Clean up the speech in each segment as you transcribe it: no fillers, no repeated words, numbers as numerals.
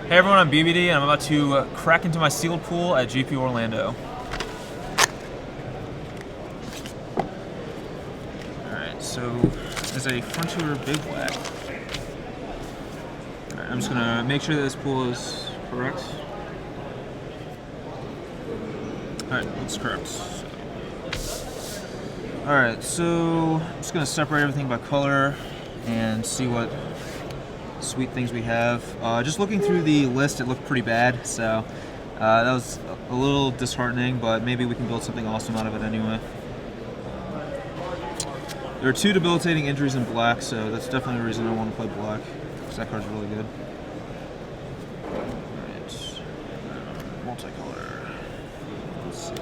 Hey everyone, I'm BBD and I'm about to crack into my sealed pool at GPOrlando. Alright, so there's a Frontier Big Black. Alright, I'm just gonna make sure that this pool is correct. Alright, it's correct. Alright, so I'm just gonna separate everything by color and see what sweet things we have. Just looking through the list, it looked pretty bad, so that was a little disheartening, but maybe we can build something awesome out of it anyway. There are 2 debilitating injuries in black, so that's definitely a reason I want to play black, because that card's really good. Alright, multicolor. Let's see.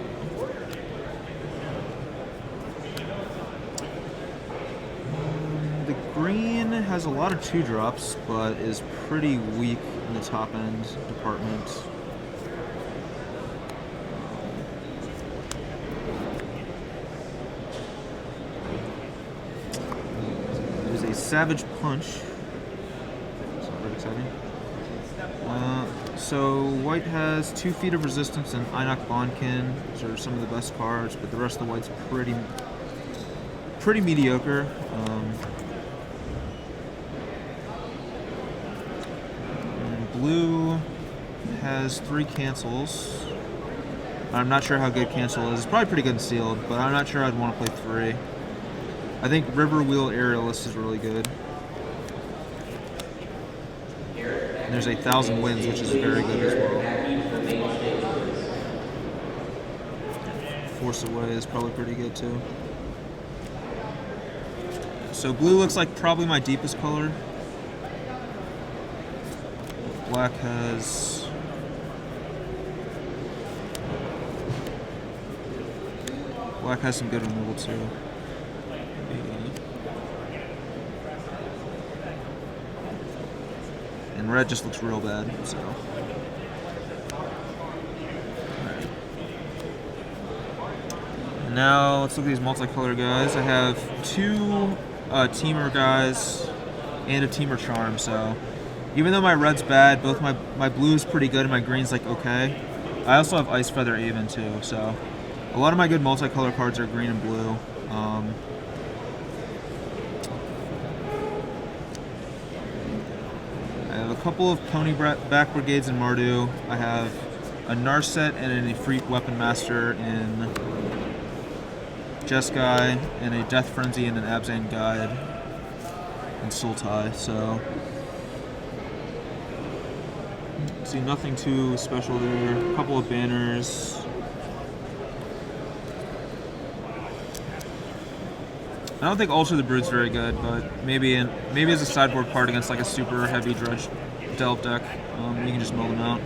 The green has a lot of 2-drops, but is pretty weak in the top end department. There's a Savage Punch. It's not very exciting. So white has 2 feet of resistance and Einok Bondkin. Those are some of the best cards, but the rest of the white's pretty mediocre. Blue has 3 cancels. I'm not sure how good cancel is. It's probably pretty good in sealed, but I'm not sure I'd want to play 3. I think River Wheel Aerialist is really good. And there's a 1,000 Winds, which is very good as well. Force Away is probably pretty good too. So blue looks like probably my deepest color. Black has some good removal too. And red just looks real bad, so. Alright. And now let's look at these multicolor guys. I have 2 Temur guys and a Temur Charm, so even though my red's bad, both my blue is pretty good and my green's like okay. I also have Ice Feather Aven too, so a lot of my good multicolor cards are green and blue. I have a couple of Pony Back Brigades in Mardu. I have a Narset and a Freak Weapon Master in Jeskai, and a Death Frenzy and an Abzan Guide in Sultai, so see nothing too special there. A couple of banners. I don't think Alter the Brood's very good, but maybe as a sideboard card against like a super heavy Dredge Delve deck, you can just mill them out.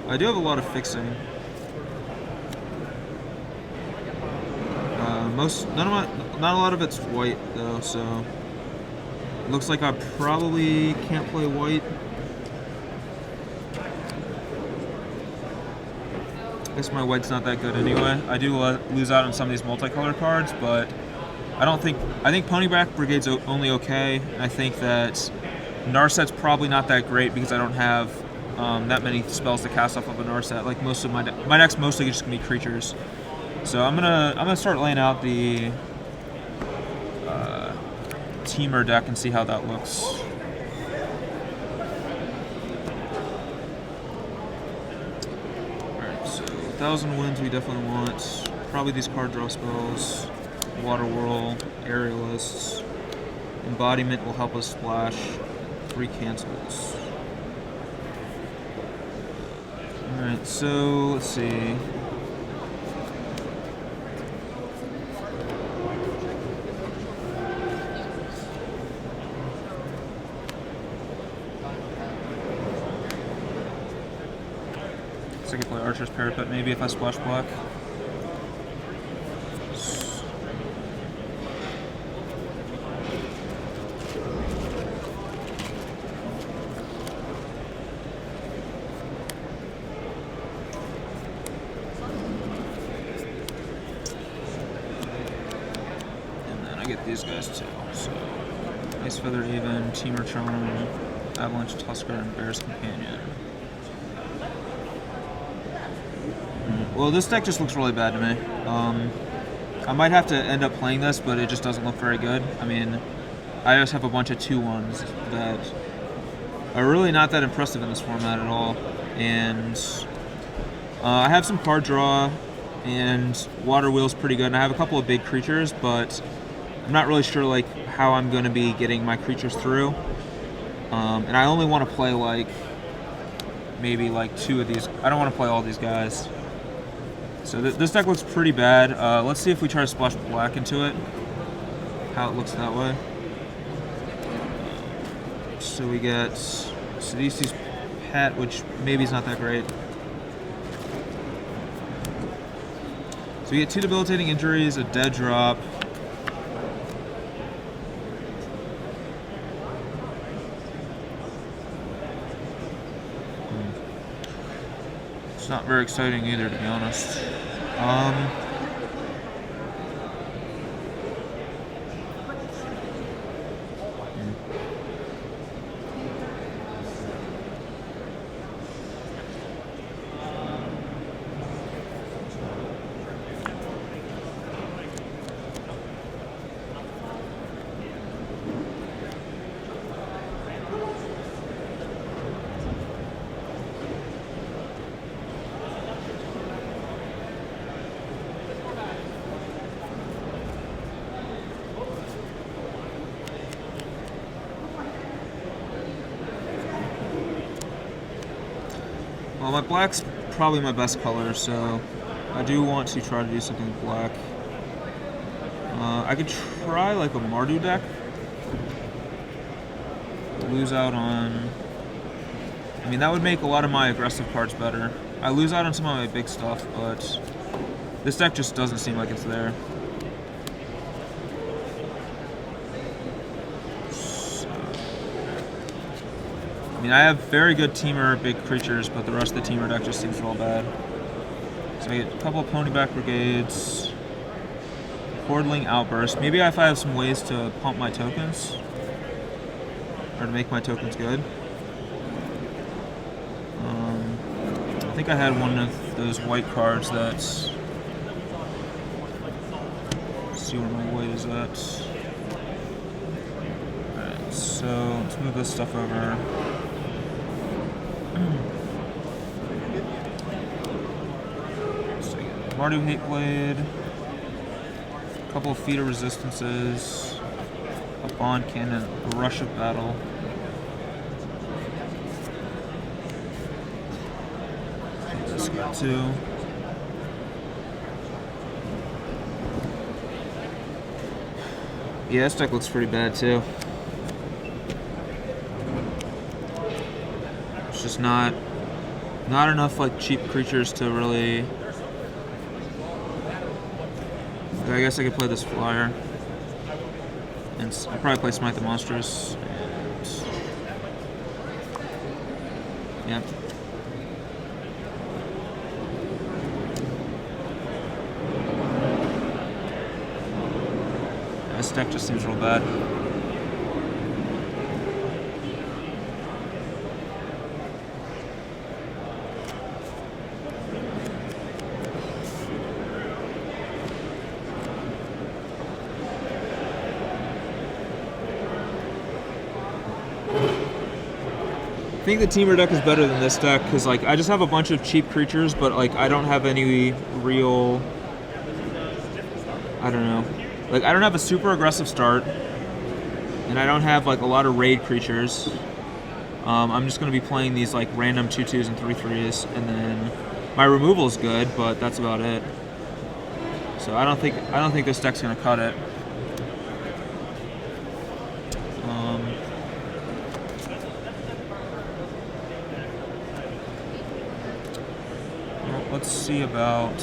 I do have a lot of fixing. Not a lot of it's white though, so it looks like I probably can't play white. I guess my white's not that good anyway. I do lose out on some of these multicolor cards, but I think Ponyback Brigade's only okay. I think that Narset's probably not that great because I don't have that many spells to cast off of a Narset. Like most of my deck's mostly just gonna be creatures. So I'm gonna start laying out the Temur deck and see how that looks. Alright, so 1,000 Winds we definitely want. Probably these card draw spells. Water Whirl, Aerialists. Embodiment will help us splash. 3 cancels. Alright, so let's see. I could play Archer's Parapet maybe if I splash black. get these guys too. So, Ice Feather Aven, Temur Charm, Avalanche Tusker, and Bear's Companion. Well, this deck just looks really bad to me. I might have to end up playing this, but it just doesn't look very good. I mean, I just have a bunch of 2/1s that are really not that impressive in this format at all. And I have some card draw, and Water Wheel's pretty good, and I have a couple of big creatures, but I'm not really sure like how I'm going to be getting my creatures through. And I only want to play like maybe like 2 of these. I don't want to play all these guys. So this deck looks pretty bad. Let's see if we try to splash black into it, how it looks that way. So we get Sidisi's Pet, which maybe is not that great. So we get 2 debilitating injuries, a dead drop. It's not very exciting either, to be honest. Well, my black's probably my best color, so I do want to try to do something with black. I could try like a Mardu deck. Lose out on... I mean, that would make a lot of my aggressive cards better. I lose out on some of my big stuff, but this deck just doesn't seem like it's there. I mean, I have very good Temur big creatures, but the rest of the Temur deck just seems real bad. So I get a couple of Ponyback Brigades, Hordling Outburst. Maybe if I have some ways to pump my tokens, or to make my tokens good. I think I had one of those white cards that's... Let's see where my white is at. Alright, so let's move this stuff over. Mardu Hateblade, a couple of Feet of Resistances, a Bond Cannon, a Rush of Battle. This guy too. Yeah, this deck looks pretty bad too. It's just not enough like cheap creatures to really... I guess I could play this flyer, and I'll probably play Smite the Monstrous, and yeah. This deck just seems real bad. I think the Temur deck is better than this deck because like I just have a bunch of cheap creatures, but like I don't have any real, I don't know, like I don't have a super aggressive start, and I don't have like a lot of raid creatures. I'm just gonna be playing these like random 2/2s and 3/3s, and then my removal is good, but that's about it. So I don't think this deck's gonna cut it. Let's see about...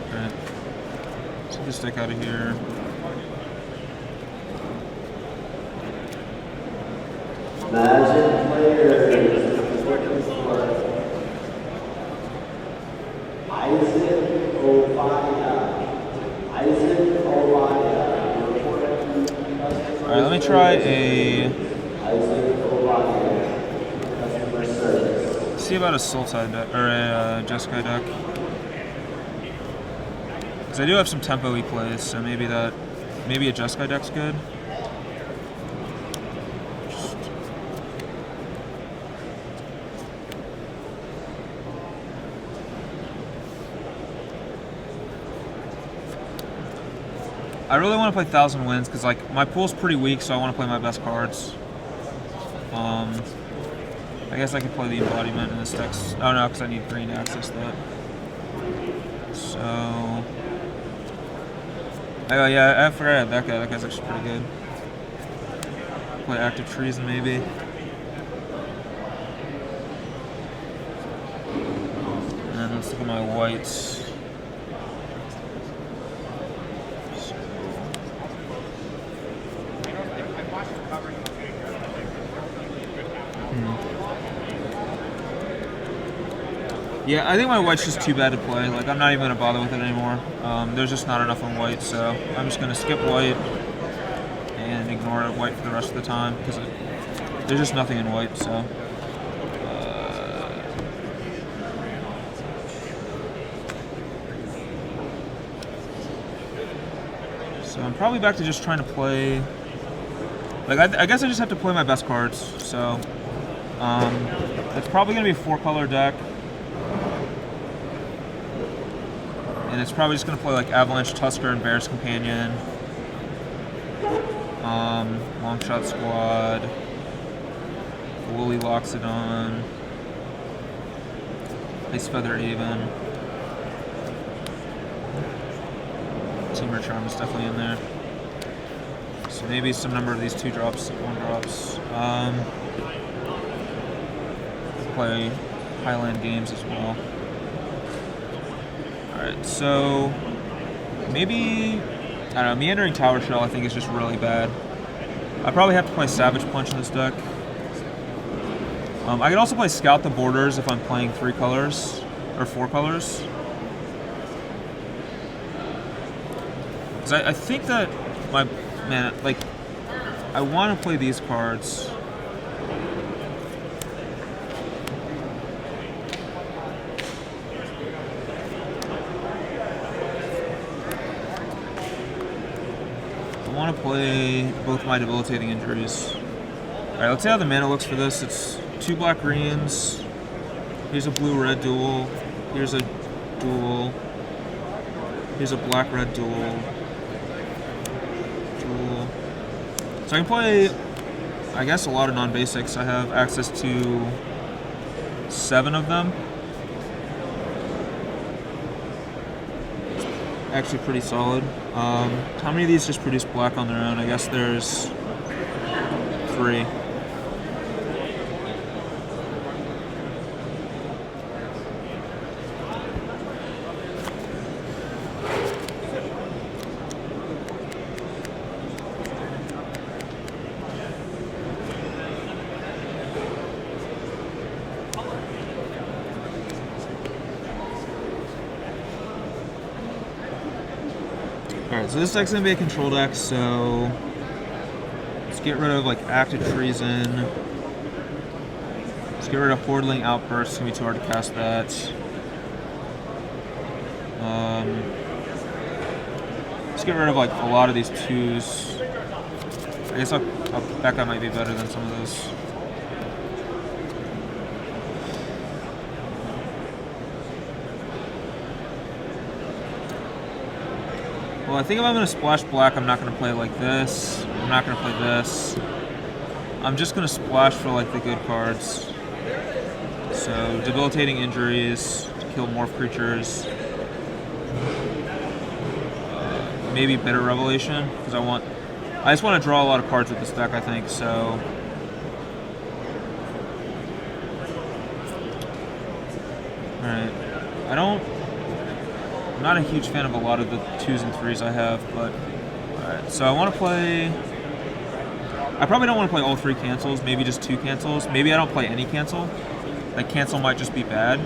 Alright. Let's get this deck out of here. Magic player. try a... See about a Sultai deck, or a Jeskai deck. Because I do have some tempo he plays, so maybe a Jeskai deck's good. I really want to play 1,000 Winds because like my pool's pretty weak, so I want to play my best cards. I guess I could play the Embodiment in this deck. Oh no, because I need green to access that. So, oh yeah, I forgot I had that guy. That guy's actually pretty good. Play Active Treason maybe. And let's look at my whites. Yeah, I think my white's just too bad to play. Like, I'm not even going to bother with it anymore. There's just not enough on white, so I'm just going to skip white and ignore white for the rest of the time because there's just nothing in white, so. So I'm probably back to just trying to play. Like, I guess I just have to play my best cards, so. It's probably going to be a 4-color deck. And it's probably just going to play like Avalanche Tusker and Bear's Companion, Longshot Squad, Woolly Loxodon, Ice Feather Aven, Temur Charm is definitely in there. So maybe some number of these 2-drops, 1-drops. Play Highland Games as well. Alright, so maybe, I don't know, Meandering Tower Shell I think is just really bad. I probably have to play Savage Punch in this deck. I could also play Scout the Borders if I'm playing 3 colors, or 4 colors. Because I think that like, I want to play these cards. I want to play both my Debilitating Injuries. Alright, let's see how the mana looks for this. It's 2 black greens. Here's a blue-red duel. Here's a duel. Here's a black-red duel. Duel. So I can play, I guess, a lot of non-basics. I have access to 7 of them. Actually pretty solid. How many of these just produce black on their own? I guess there's 3. Alright, so this deck's gonna be a control deck, so let's get rid of like Active Treason. Let's get rid of Hordling Outburst, it's gonna be too hard to cast that. Let's get rid of like a lot of these 2s. I guess that guy might be better than some of those. Well, I think if I'm going to splash black, I'm not going to play like this. I'm not going to play this. I'm just going to splash for like the good cards. So, Debilitating Injuries to kill morph creatures. Maybe Bitter Revelation, because I just want to draw a lot of cards with this deck, I think, so. Alright. I'm not a huge fan of a lot of the 2s and 3s I have, but alright. So I want to play. I probably don't want to play all 3 cancels. Maybe just 2 cancels. Maybe I don't play any cancel. Like cancel might just be bad.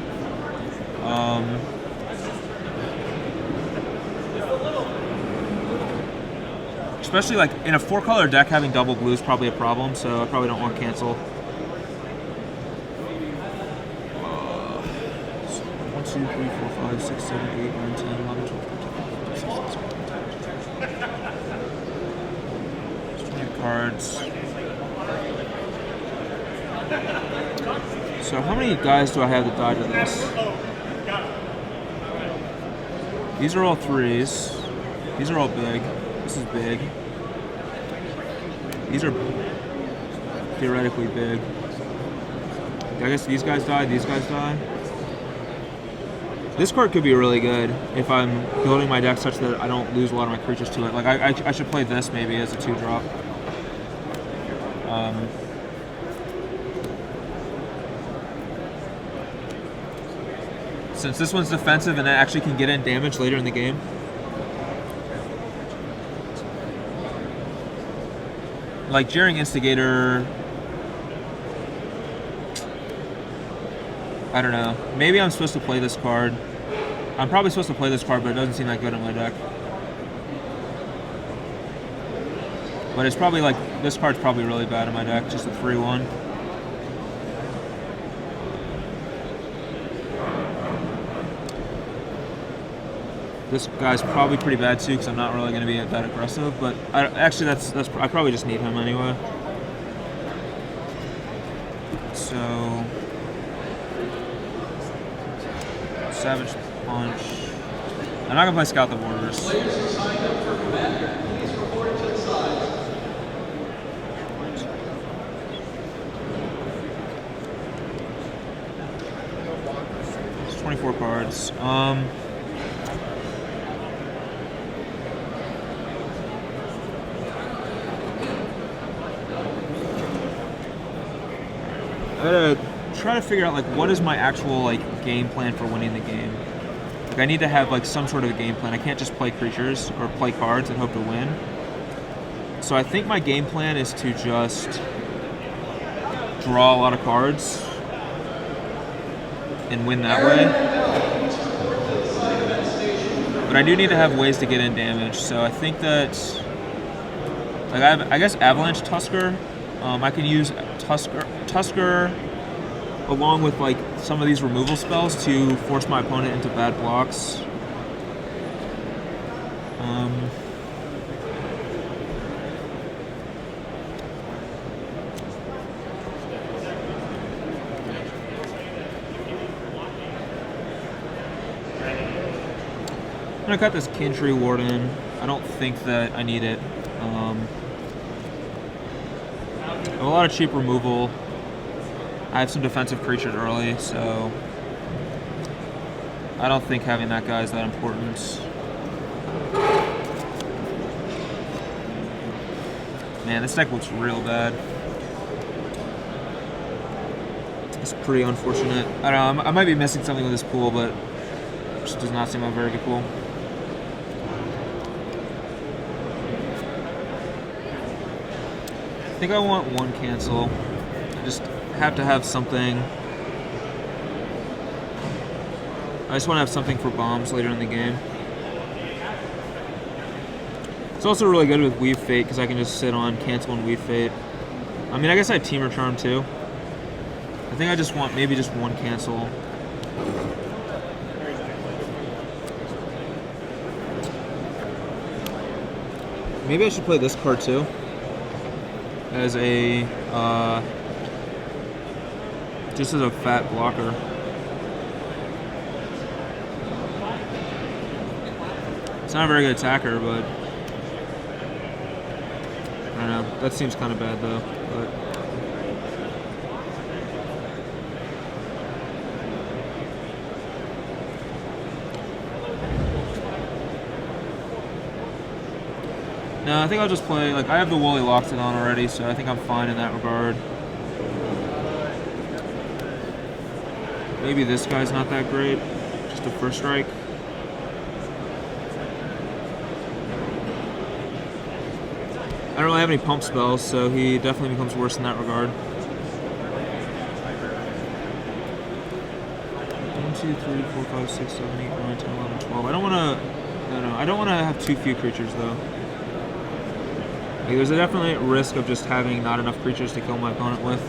especially like in a 4-color deck, having double blue is probably a problem, so I probably don't want cancel. 1, 2, 3, 4, 5, 6, 7, 8, 9, 10, 11, 12, 13, 14, 15, 16, 17, 18, 19, 20 cards. So how many guys do I have that died to this? These are all 3s. These are all big. This is big. These are theoretically big. I guess these guys die, these guys die. This card could be really good if I'm building my deck such that I don't lose a lot of my creatures to it. Like I should play this maybe as a 2-drop. Since this one's defensive and it actually can get in damage later in the game. Like Jeering Instigator, I don't know. Maybe I'm supposed to play this card. I'm probably supposed to play this card, but it doesn't seem that good in my deck. But it's probably like, this card's probably really bad in my deck, just a 3-1. This guy's probably pretty bad too, because I'm not really going to be that aggressive. But actually, I probably just need him anyway. So Savage Punch. I'm not gonna play Scout the Borders. It's 24 cards. I gotta try to figure out like what is my actual like game plan for winning the game. Like I need to have like some sort of a game plan. I can't just play creatures or play cards and hope to win. So I think my game plan is to just draw a lot of cards and win that way. But I do need to have ways to get in damage. So I think that like I guess Avalanche Tusker. I can use Tusker along with like some of these removal spells to force my opponent into bad blocks. I'm gonna cut this Kintree Warden. I don't think that I need it. I have a lot of cheap removal. I have some defensive creatures early, so I don't think having that guy is that important. Man, this deck looks real bad. It's pretty unfortunate. I don't know, I might be missing something with this pool, but it just does not seem like a very good pool. I think I want 1 cancel. I just have to have something. I just want to have something for bombs later in the game. It's also really good with Weave Fate because I can just sit on cancel and Weave Fate. I mean, I guess I have Temur Charm too. I think I just want maybe just 1 cancel. Maybe I should play this card too. As a just as a fat blocker. It's not a very good attacker, but I don't know. That seems kind of bad though. But no, I think I'll just play, like, I have the Woolly Loxodon already, so I think I'm fine in that regard. Maybe this guy's not that great, just a first strike. I don't really have any pump spells, so he definitely becomes worse in that regard. 1, 2, 3, 4, 5, 6, 7, 8, 9, 10, 11, 12. I don't want to have too few creatures, though. Like, there's definitely a risk of just having not enough creatures to kill my opponent with.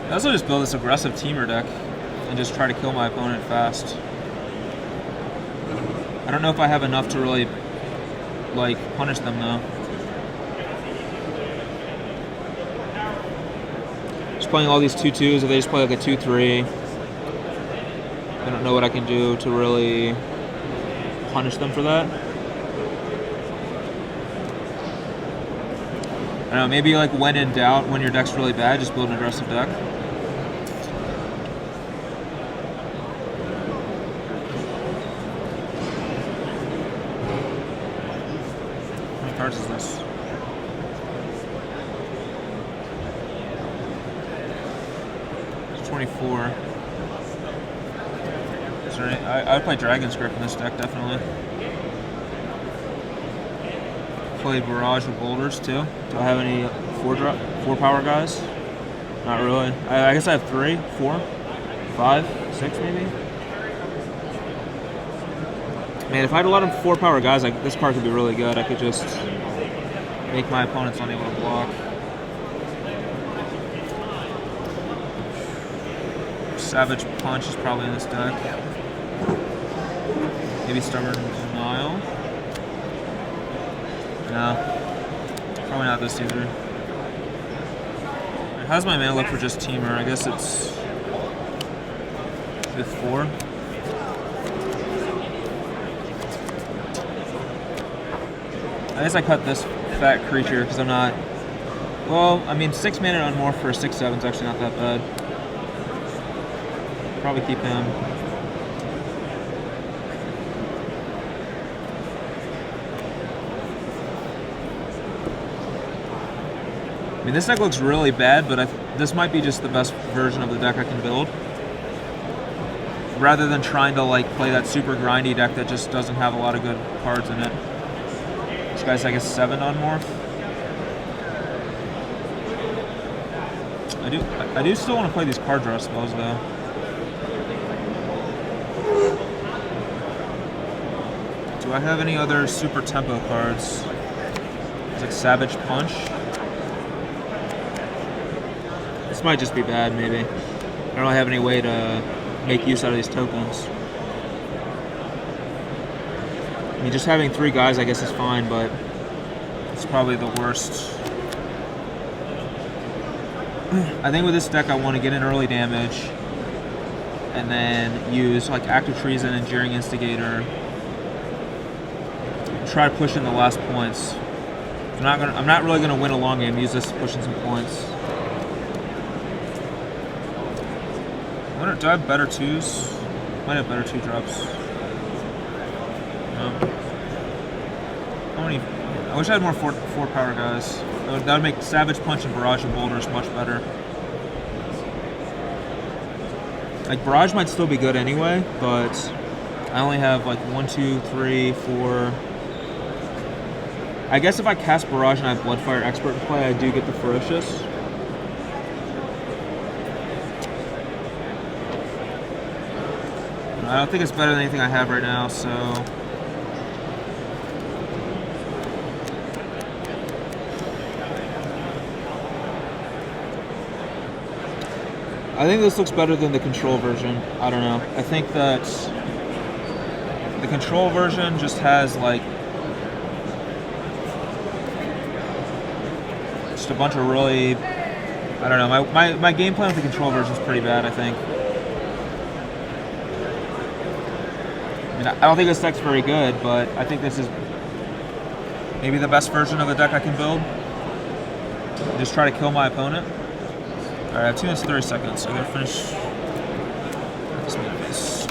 I also just build this aggressive Temur deck and just try to kill my opponent fast. I don't know if I have enough to really, like, punish them though. Just playing all these 2/2s, if they just play like a 2/3, I don't know what I can do to really punish them for that. I don't know, maybe like when in doubt, when your deck's really bad, just build an aggressive deck. How many cards is this? It's 24. Is there any, I would play Dragon's Grip in this deck, definitely. Play Barrage with Boulders too. Do I have any 4 power guys? Not really. I guess I have 3, 4, 5, 6 maybe. Man, if I had a lot of 4 power guys, this card could be really good. I could just make my opponents unable to block. Savage Punch is probably in this deck. Maybe Stubborn Denial. No, probably not this either. How's my mana look for just Temur? I guess it's with 4. I guess I cut this fat creature because I'm not. Well, I mean, 6 mana on more for a 6/7 is actually not that bad. Probably keep him. I mean, this deck looks really bad, but this might be just the best version of the deck I can build. Rather than trying to like play that super grindy deck that just doesn't have a lot of good cards in it. This guy's like a 7 on morph. I do still want to play these card draw spells though. Do I have any other super tempo cards? It's like Savage Punch. This might just be bad, maybe. I don't really have any way to make use out of these tokens. I mean, just having 3 guys, I guess, is fine, but it's probably the worst. I think with this deck, I want to get in early damage, and then use like Active Treason and Jeering Instigator. Try to push in the last points. I'm not really gonna win a long game. Use this to push in some points. Do I have better 2s? Might have better 2 drops. No. How many? I wish I had more 4 power guys. That would make Savage Punch and Barrage and Boulders much better. Like, Barrage might still be good anyway, but I only have like 1, 2, 3, 4. I guess if I cast Barrage and I have Bloodfire Expert in play, I do get the Ferocious. I don't think it's better than anything I have right now, so... I think this looks better than the control version. I don't know. I think that the control version just has, like, just a bunch of really... I don't know. My game plan with the control version is pretty bad, I think. I don't think this deck's very good, but I think this is maybe the best version of the deck I can build. Just try to kill my opponent. All right, I have 2 minutes and 30 seconds. So I gotta finish this mana base.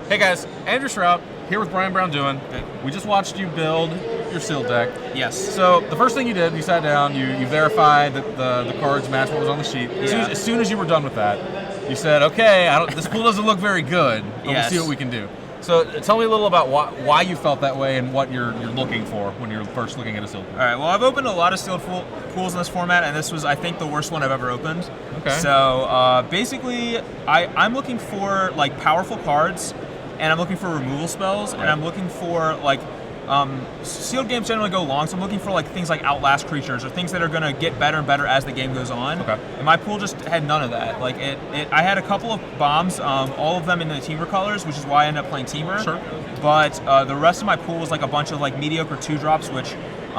Hey guys, Andrew Shrout here with Braun-Duin. Okay. We just watched you build your sealed deck. Yes. So the first thing you did, you sat down, you verified that the cards matched what was on the sheet. As soon as you were done with that, you said, okay, this pool doesn't look very good, but we'll see what we can do. So tell me a little about why you felt that way and what you're looking for when you're first looking at a sealed pool. All right, well, I've opened a lot of sealed pools in this format, and this was, I think, the worst one I've ever opened. Okay. So basically, I'm looking for like powerful cards, and I'm looking for removal spells, and I'm looking for like sealed games generally go long, so I'm looking for like things like Outlast creatures or things that are gonna get better and better as the game goes on. Okay. And my pool just had none of that. Like I had a couple of bombs, all of them in the Temur colors, which is why I ended up playing Temur. Sure. But the rest of my pool was like a bunch of like mediocre 2-drops, which a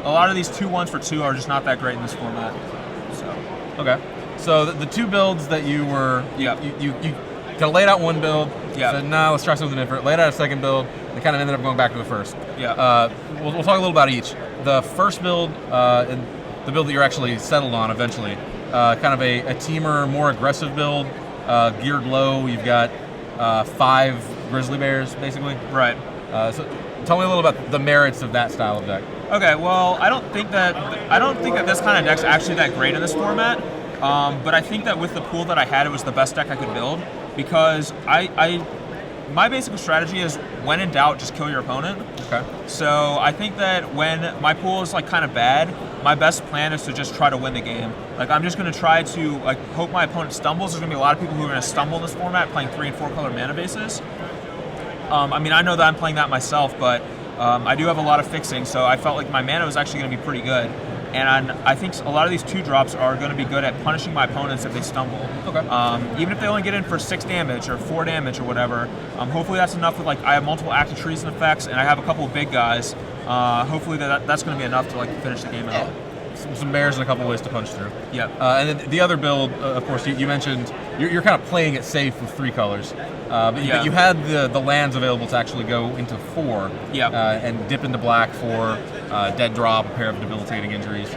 lot of these 2/1s for 2 are just not that great in this format. So. Okay. So the 2 builds that you were, you kind of laid out one build, said, no, let's try something different, laid out a second build, and kind of ended up going back to the first. Yeah. We'll talk a little about each. The first build, and the build that you're actually settled on eventually, kind of a Temur, more aggressive build, geared low. You've got 5 grizzly bears, basically. Right. So tell me a little about the merits of that style of deck. Okay, well, I don't think that this kind of deck's actually that great in this format. But I think that with the pool that I had, it was the best deck I could build because my basic strategy is when in doubt, just kill your opponent. Okay. So I think that when my pool is like kind of bad, my best plan is to just try to win the game. Like I'm just going to try to like hope my opponent stumbles. There's going to be a lot of people who are going to stumble in this format playing 3 and 4 color mana bases. I mean, I know that I'm playing that myself, but I do have a lot of fixing, so I felt like my mana was actually going to be pretty good. And I think a lot of these 2-drops are going to be good at punishing my opponents if they stumble. Okay. Even if they only get in for 6 damage or 4 damage or whatever, hopefully that's enough with like I have multiple active treason effects and I have a couple of big guys. Hopefully that's going to be enough to like finish the game out. Some bears and a couple ways to punch through. Yeah. And then the other build, of course, you mentioned you're kind of playing it safe with 3 colors. But you had the lands available to actually go into 4 and dip into black for dead drop, a pair of debilitating injuries.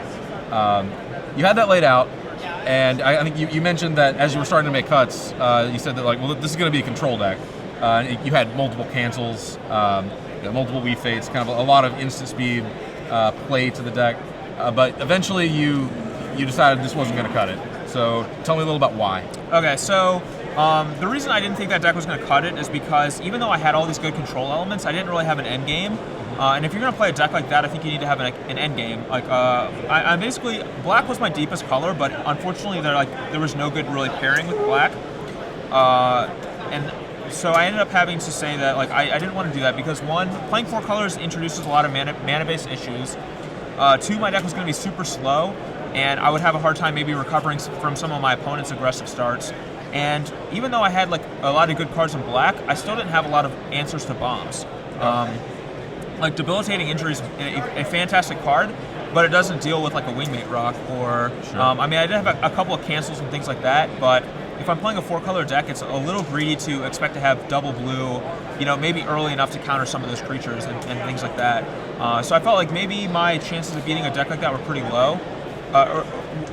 You had that laid out, and I think you mentioned that as you were starting to make cuts, you said that like, well, this is going to be a control deck. You had multiple cancels, multiple weave fates, kind of a lot of instant speed play to the deck. But eventually you decided this wasn't going to cut it. So tell me a little about why. Okay, so the reason I didn't think that deck was going to cut it is because even though I had all these good control elements, I didn't really have an end game. And if you're going to play a deck like that, I think you need to have an end game. Like I basically, black was my deepest color, but unfortunately there was no good really pairing with black. And so I ended up having to say that like I didn't want to do that because 1, playing 4 colors introduces a lot of mana-based issues. 2, my deck was going to be super slow, and I would have a hard time maybe recovering from some of my opponent's aggressive starts. And even though I had like a lot of good cards in black, I still didn't have a lot of answers to bombs. Like Debilitating Injury is a fantastic card, but it doesn't deal with like a Wingmate Rock or, I mean, I did have a couple of cancels and things like that, but if I'm playing a 4-color deck, it's a little greedy to expect to have double blue, maybe early enough to counter some of those creatures and things like that. So I felt like maybe my chances of beating a deck like that were pretty low. Or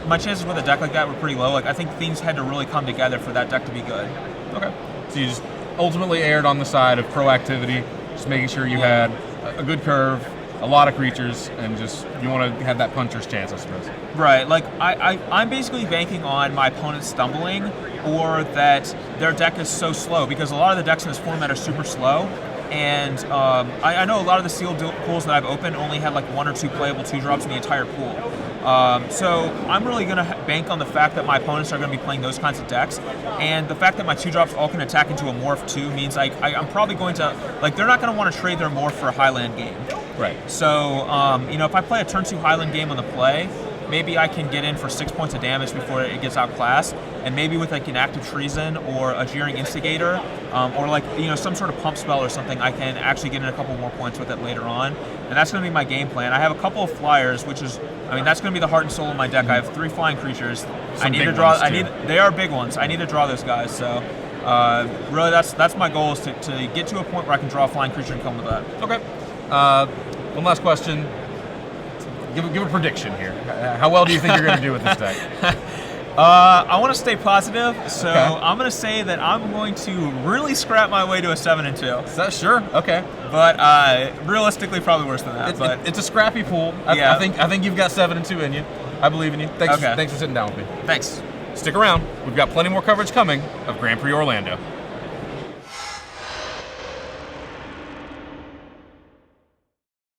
my chances with a deck like that were pretty low. Like I think things had to really come together for that deck to be good. Okay. So you just ultimately erred on the side of proactivity, just making sure you had a good curve, a lot of creatures, and just you want to have that puncher's chance, I suppose. Right. Like I'm basically banking on my opponent stumbling or that their deck is so slow because a lot of the decks in this format are super slow. And I know a lot of the sealed pools that I've opened only had like 1 or 2 playable 2-drops in the entire pool. So I'm really going to bank on the fact that my opponents are going to be playing those kinds of decks, and the fact that my 2-drops all can attack into a morph too means I'm probably going to, like, they're not going to want to trade their morph for a Highland game. Right. So, if I play a turn 2 Highland game on the play, maybe I can get in for 6 points of damage before it gets outclassed, and maybe with like an Active Treason or a Jeering Instigator, or like some sort of pump spell or something, I can actually get in a couple more points with it later on, and that's going to be my game plan. I have a couple of flyers, which is, that's going to be the heart and soul of my deck. I have 3 flying creatures. I need to draw. They are big ones. I need to draw those guys. So Really, that's my goal, is to get to a point where I can draw a flying creature and come with that. Okay. One last question. Give a prediction here. How well do you think you're going to do with this deck? I want to stay positive, so Okay. I'm going to say that I'm going to really scrap my way to a 7-2. Is that sure? Okay. But realistically, probably worse than that. It's a scrappy pool. Yeah. I think you've got 7-2 in you. I believe in you. Thanks for sitting down with me. Thanks. Stick around. We've got plenty more coverage coming of Grand Prix Orlando.